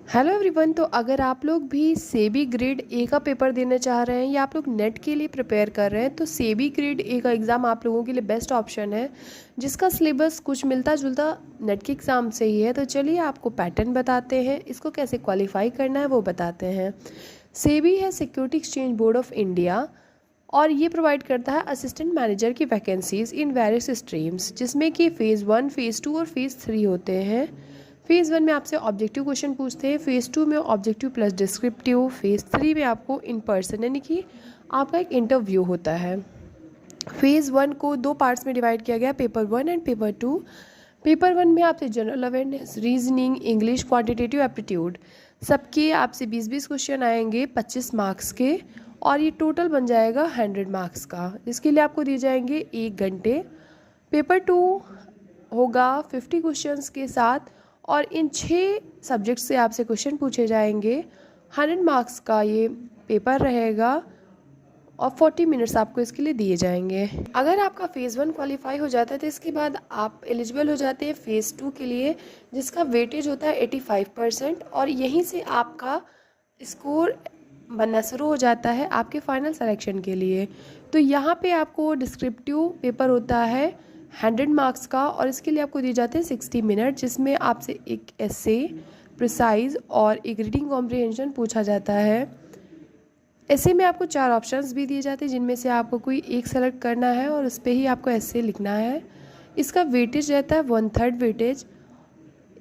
Hello everyone. तो अगर आप लोग भी सेबी ग्रेड ए का पेपर देना चाह रहे हैं या आप लोग नेट के लिए प्रिपेयर कर रहे हैं तो सेबी ग्रेड ए का एग्ज़ाम आप लोगों के लिए बेस्ट ऑप्शन है, जिसका सिलेबस कुछ मिलता जुलता नेट के एग्ज़ाम से ही है। तो चलिए आपको पैटर्न बताते हैं, इसको कैसे क्वालिफाई करना है वो बताते हैं। सेबी है security exchange board of India और ये प्रोवाइड करता है असिस्टेंट मैनेजर की वैकेंसीज़ इन वेरियस स्ट्रीम्स, जिसमें कि फ़ेज़ 1, फ़ेज़ 2 और फ़ेज़ 3 होते हैं। फ़ेज़ 1 में आपसे ऑब्जेक्टिव क्वेश्चन पूछते हैं, फ़ेज़ 2 में ऑब्जेक्टिव प्लस डिस्क्रिप्टिव, फ़ेज़ 3 में आपको इन पर्सन यानी कि आपका एक इंटरव्यू होता है। फ़ेज़ 1 को 2 पार्ट्स में डिवाइड किया गया, पेपर 1 एंड पेपर 2। पेपर 1 में आपसे general awareness, reasoning, English, quantitative aptitude सबके आपसे 20-20 क्वेश्चन आएंगे 25 मार्क्स के, और ये टोटल बन जाएगा 100 मार्क्स का, जिसके लिए आपको दिए जाएंगे 1 घंटे। पेपर 2 होगा 50 क्वेश्चंस के साथ और इन 6 सब्जेक्ट से आपसे क्वेश्चन पूछे जाएंगे। 100 मार्क्स का ये पेपर रहेगा और 40 मिनट्स आपको इसके लिए दिए जाएंगे। अगर आपका फ़ेज़ 1 क्वालिफाई हो जाता है तो इसके बाद आप एलिजिबल हो जाते हैं फ़ेज़ 2 के लिए, जिसका वेटेज होता है 85% और यहीं से आपका स्कोर बनना शुरू हो जाता है आपके फाइनल सिलेक्शन के लिए। तो यहाँ पे आपको डिस्क्रिप्टिव पेपर होता है 100 मार्क्स का और इसके लिए आपको दिए जाते हैं 60 मिनट, जिसमें आपसे एक एसे, प्रिसाइज और एक रीडिंग कॉम्प्रिहेंशन पूछा जाता है। ऐसे में आपको 4 ऑप्शंस भी दिए जाते हैं, जिनमें से आपको कोई एक सेलेक्ट करना है और उस पर ही आपको ऐसे लिखना है। इसका वेटेज रहता है 1/3 वेटेज।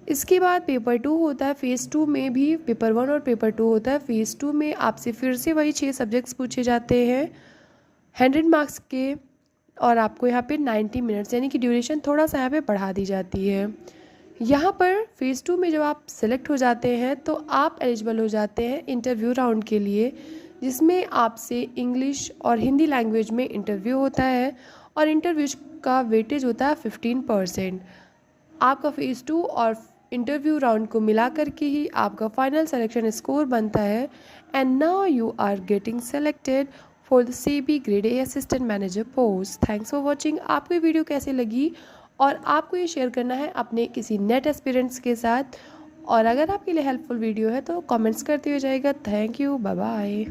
इसके बाद पेपर 2 होता है, फ़ेज़ 2 में भी पेपर 1 और पेपर 2 होता है। फ़ेज़ 2 में आपसे फिर से वही 6 सब्जेक्ट्स पूछे जाते हैं 100 मार्क्स के और आपको यहाँ पे 90 मिनट्स यानी कि ड्यूरेशन थोड़ा सा यहाँ पे बढ़ा दी जाती है। यहाँ पर फ़ेज़ 2 में जब आप सेलेक्ट हो जाते हैं तो आप एलिजिबल हो जाते हैं इंटरव्यू राउंड के लिए, जिसमें आपसे इंग्लिश और हिंदी लैंग्वेज में इंटरव्यू होता है और इंटरव्यू का वेटेज होता है 15%। आपका फ़ेज़ 2 और इंटरव्यू राउंड को मिला करके ही आपका फाइनल सिलेक्शन स्कोर बनता है। And now you are getting selected for the SEBI grade A assistant manager post. Thanks for watching. आपको ये वीडियो कैसे लगी और आपको ये शेयर करना है अपने किसी नेट एस्पिरेंट्स के साथ, और अगर आपके लिए हेल्पफुल वीडियो है तो कमेंट्स करते हुए जाइएगा। Thank you, bye bye.